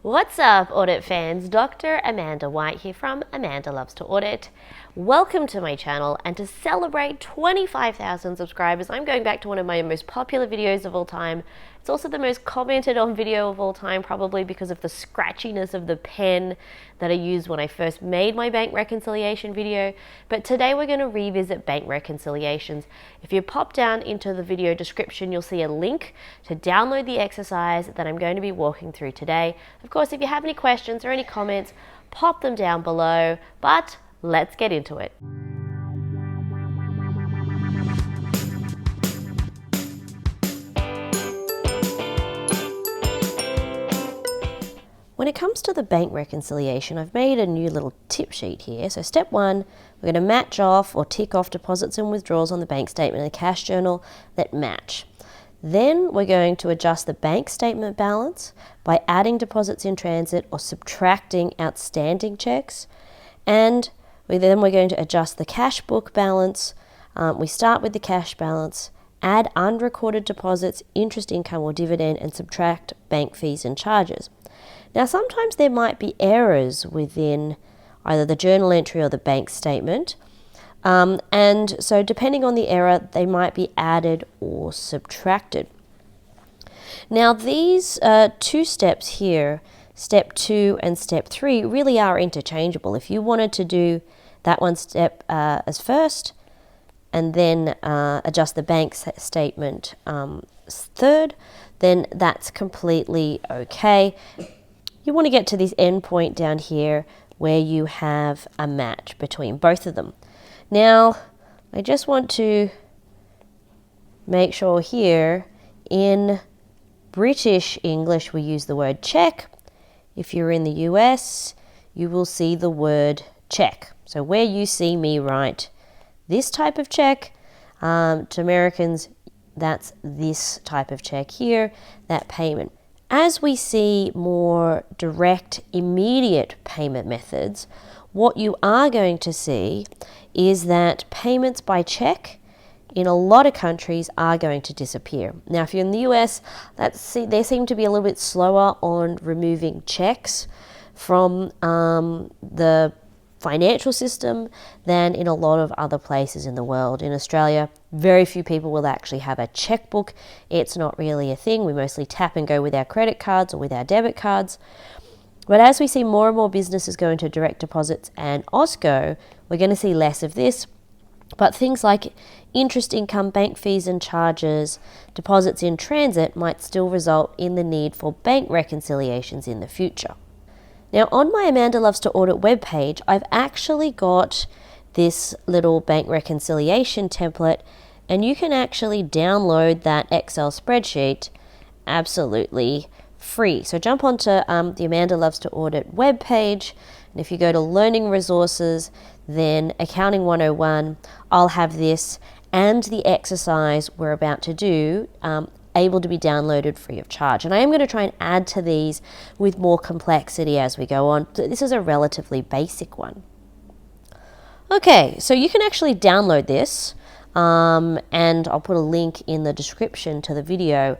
What's up, audit fans? Dr. Amanda White here from Amanda Loves to Audit. Welcome to my channel, and to celebrate 25,000 subscribers, I'm going back to one of my most popular videos of all time. It's also the most commented on video of all time, probably because of the scratchiness of the pen that I used when I first made my bank reconciliation video. But today we're going to revisit bank reconciliations. If you pop down into the video description, you'll see a link to download the exercise that I'm going to be walking through today. Of course, if you have any questions or any comments, pop them down below, but let's get into it. When it comes to the bank reconciliation, I've made a new little tip sheet here. So step one, we're going to match off or tick off deposits and withdrawals on the bank statement and the cash journal that match. Then we're going to adjust the bank statement balance by adding deposits in transit or subtracting outstanding checks. And then we're going to adjust the cash book balance. We start with the cash balance, add unrecorded deposits, interest income or dividend, and subtract bank fees and charges. Now, sometimes there might be errors within either the journal entry or the bank statement. And so depending on the error, they might be added or subtracted. Now, these two steps here, step 2 and step 3, really are interchangeable. If you wanted to do that one step as first and then adjust the bank statement third, then that's completely okay. You want to get to this end point down here where you have a match between both of them. Now, I just want to make sure here, in British English, we use the word check. If you're in the US, you will see the word check. So where you see me write this type of check, to Americans, that's this type of check here, that payment. As we see more direct, immediate payment methods, what you are going to see is that payments by check in a lot of countries are going to disappear. Now, if you're in the US, they seem to be a little bit slower on removing checks from the financial system than in a lot of other places in the world. In Australia, very few people will actually have a checkbook. It's not really a thing. We mostly tap and go with our credit cards or with our debit cards. But as we see more and more businesses go into direct deposits and OSCO, we're going to see less of this. But things like interest income, bank fees and charges, deposits in transit might still result in the need for bank reconciliations in the future. Now, on my Amanda Loves to Audit webpage, I've actually got this little bank reconciliation template, and you can actually download that Excel spreadsheet absolutely free. So jump onto the Amanda Loves to Audit webpage, and if you go to Learning Resources, then Accounting 101, I'll have this and the exercise we're about to do able to be downloaded free of charge. And I am going to try and add to these with more complexity as we go on. So this is a relatively basic one. Okay, so you can actually download this, and I'll put a link in the description to the video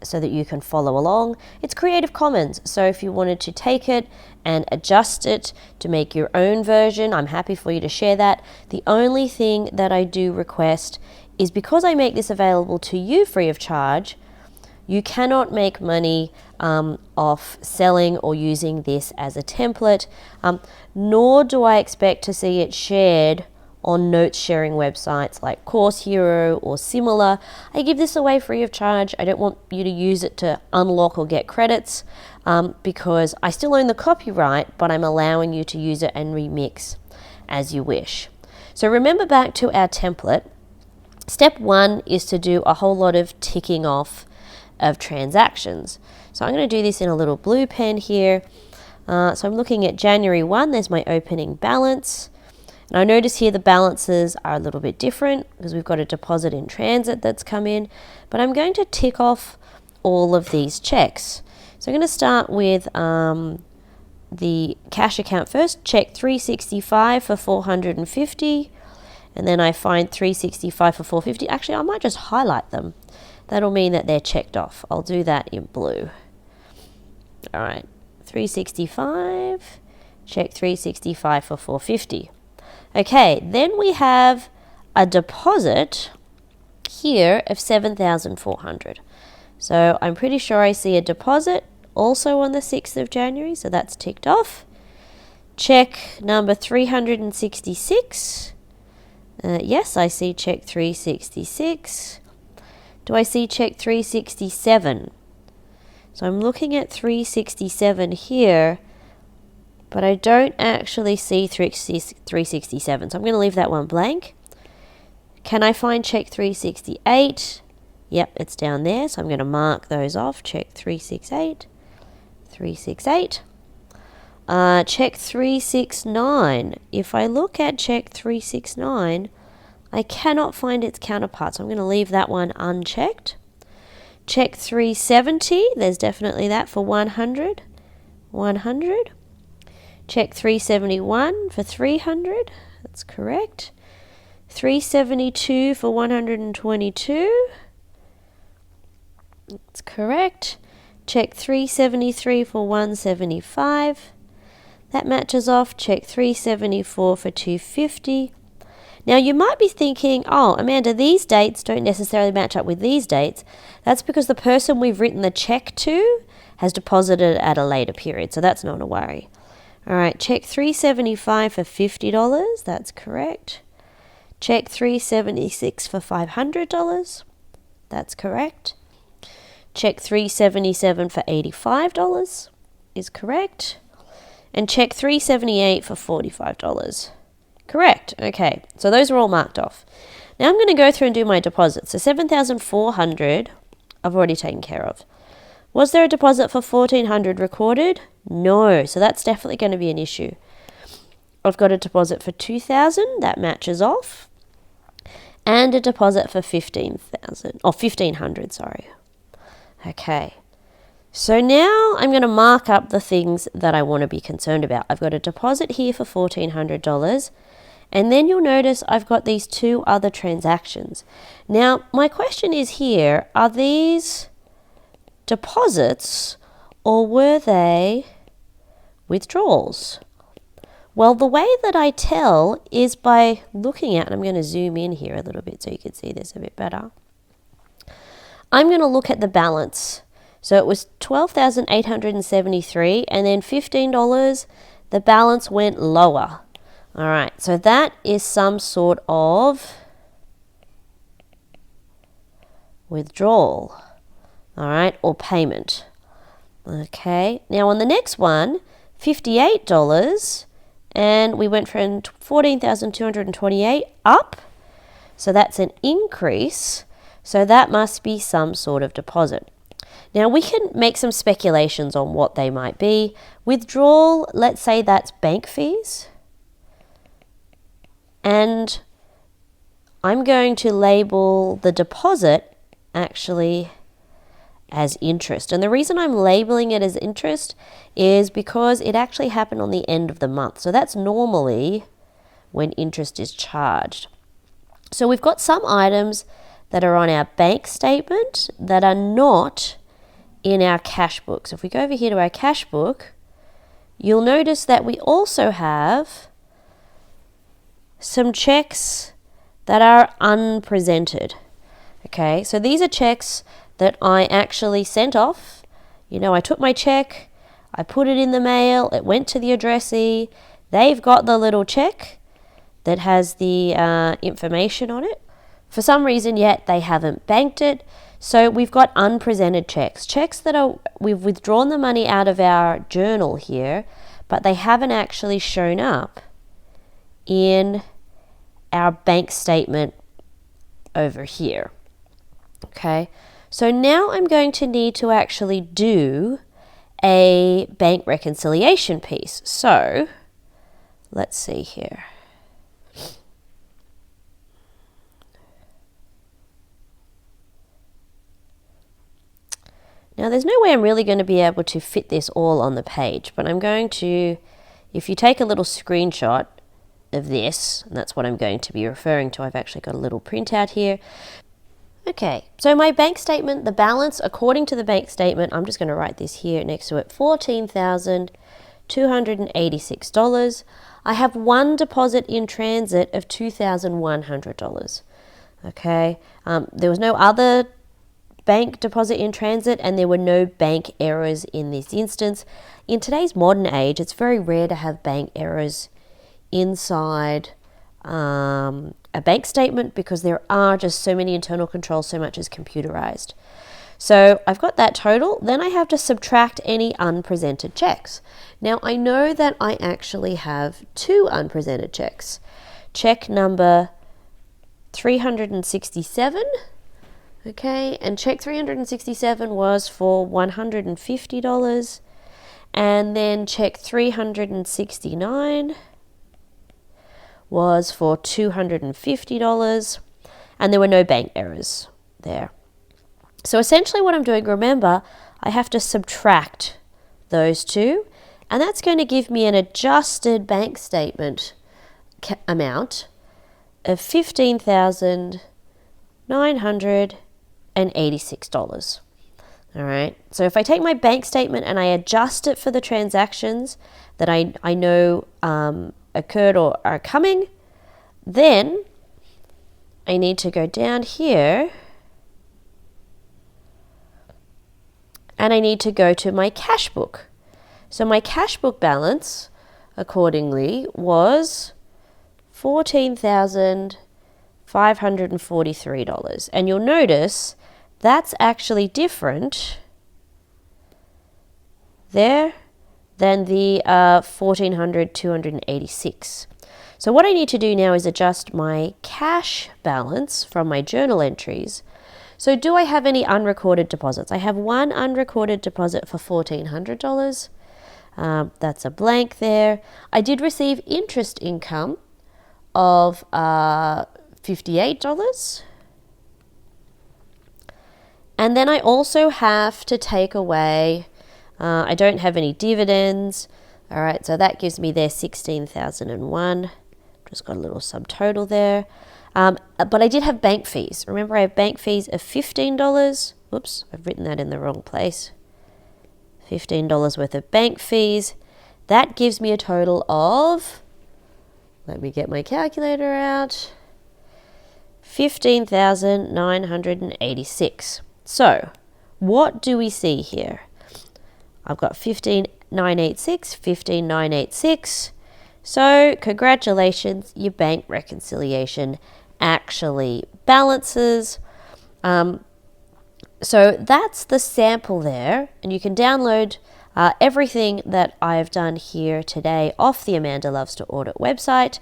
so that you can follow along. It's Creative Commons, so if you wanted to take it and adjust it to make your own version, I'm happy for you to share that. The only thing that I do request is, because I make this available to you free of charge, you cannot make money off selling or using this as a template, nor do I expect to see it shared on notes sharing websites like Course Hero or similar. I give this away free of charge. I don't want you to use it to unlock or get credits, because I still own the copyright, but I'm allowing you to use it and remix as you wish. So remember back to our template. Step 1 is to do a whole lot of ticking off of transactions. So I'm going to do this in a little blue pen here. So I'm looking at January 1, there's my opening balance. And I notice here the balances are a little bit different because we've got a deposit in transit that's come in. But I'm going to tick off all of these checks. So I'm going to start with the cash account first. Check 365 for 450. And then I find 365 for 450. Actually, I might just highlight them. That'll mean that they're checked off. I'll do that in blue. All right, 365, check 365 for 450. Okay, then we have a deposit here of 7,400. So I'm pretty sure I see a deposit also on the 6th of January, so that's ticked off. Check number 366. Yes, I see check 366. Do I see check 367? So I'm looking at 367 here, but I don't actually see 367. So I'm going to leave that one blank. Can I find check 368? Yep, it's down there. So I'm going to mark those off. Check 368. 368. Check 369. If I look at check 369, I cannot find its counterpart. So I'm going to leave that one unchecked. Check 370. There's definitely that for 100. 100. Check 371 for 300. That's correct. 372 for 122. That's correct. Check 373 for 175. That matches off. Check 374 for 250. Now you might be thinking, oh, Amanda, these dates don't necessarily match up with these dates. That's because the person we've written the check to has deposited at a later period, so that's not a worry. All right, check 375 for $50. That's correct. Check 376 for $500. That's correct. Check 377 for $85 is correct. And check 378 for $45. Correct. Okay, so those are all marked off. Now I'm going to go through and do my deposits. So 7,400 I've already taken care of. Was there a deposit for 1,400 recorded? No, so that's definitely going to be an issue. I've got a deposit for 2,000, that matches off. And a deposit for 15,000, or 1,500, sorry. Okay, so now I'm going to mark up the things that I want to be concerned about. I've got a deposit here for $1,400, and then you'll notice I've got these two other transactions. Now, my question is here, are these deposits or were they withdrawals? Well, the way that I tell is by looking at, and I'm going to zoom in here a little bit so you can see this a bit better. I'm going to look at the balance. So it was $12,873 and then $15, the balance went lower. All right, so that is some sort of withdrawal, all right, or payment. Okay, now on the next one, $58, and we went from 14,228 up, so that's an increase, so that must be some sort of deposit. Now we can make some speculations on what they might be. Withdrawal, let's say that's bank fees, and I'm going to label the deposit actually as interest. And the reason I'm labeling it as interest is because it actually happened on the end of the month. So that's normally when interest is charged. So we've got some items that are on our bank statement that are not in our cash book. So if we go over here to our cash book, you'll notice that we also have some checks that are unpresented. Okay, so these are checks that I actually sent off. You know, I took my check, I put it in the mail, it went to the addressee, they've got the little check that has the information on it. For some reason yet they haven't banked it, so we've got unpresented checks. Checks that we've withdrawn the money out of our journal here, but they haven't actually shown up in our bank statement over here. Okay, so now I'm going to need to actually do a bank reconciliation piece. So let's see here. Now there's no way I'm really going to be able to fit this all on the page, but I'm going to, if you take a little screenshot of this, and that's what I'm going to be referring to, I've actually got a little printout here. Okay, so my bank statement, the balance according to the bank statement, I'm just going to write this here next to it, $14,286. I have one deposit in transit of $2,100. Okay, there was no other bank deposit in transit and there were no bank errors in this instance. In today's modern age, it's very rare to have bank errors inside a bank statement because there are just so many internal controls, so much is computerized. So I've got that total. Then I have to subtract any unpresented checks. Now I know that I actually have two unpresented checks. Check number 367, okay, and check 367 was for $150, and then check 369 was for $250, and there were no bank errors there. So essentially what I'm doing, remember, I have to subtract those two, and that's going to give me an adjusted bank statement amount of $15,986. All right, so if I take my bank statement and I adjust it for the transactions that I know occurred or are coming, then I need to go down here and I need to go to my cash book. So my cash book balance accordingly was $14,543, and you'll notice that's actually different there than the $1,400,286. So what I need to do now is adjust my cash balance from my journal entries. So do I have any unrecorded deposits? I have one unrecorded deposit for $1,400. That's a blank there. I did receive interest income of $58. And then I also have to take away, I don't have any dividends. All right, so that gives me there 16,001. Just got a little subtotal there. But I did have bank fees. Remember, I have bank fees of $15. Whoops, I've written that in the wrong place. $15 worth of bank fees. That gives me a total of, let me get my calculator out, 15,986. So what do we see here? I've got 15,986, 15,986. So congratulations, your bank reconciliation actually balances. So that's the sample there, and you can download everything that I've done here today off the Amanda Loves to Audit website.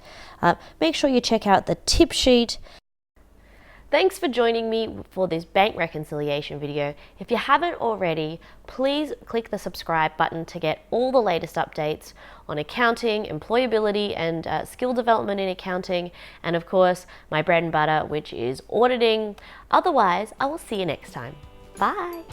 Make sure you check out the tip sheet. Thanks for joining me for this bank reconciliation video. If you haven't already, please click the subscribe button to get all the latest updates on accounting, employability, and skill development in accounting, and of course, my bread and butter, which is auditing. Otherwise, I will see you next time. Bye.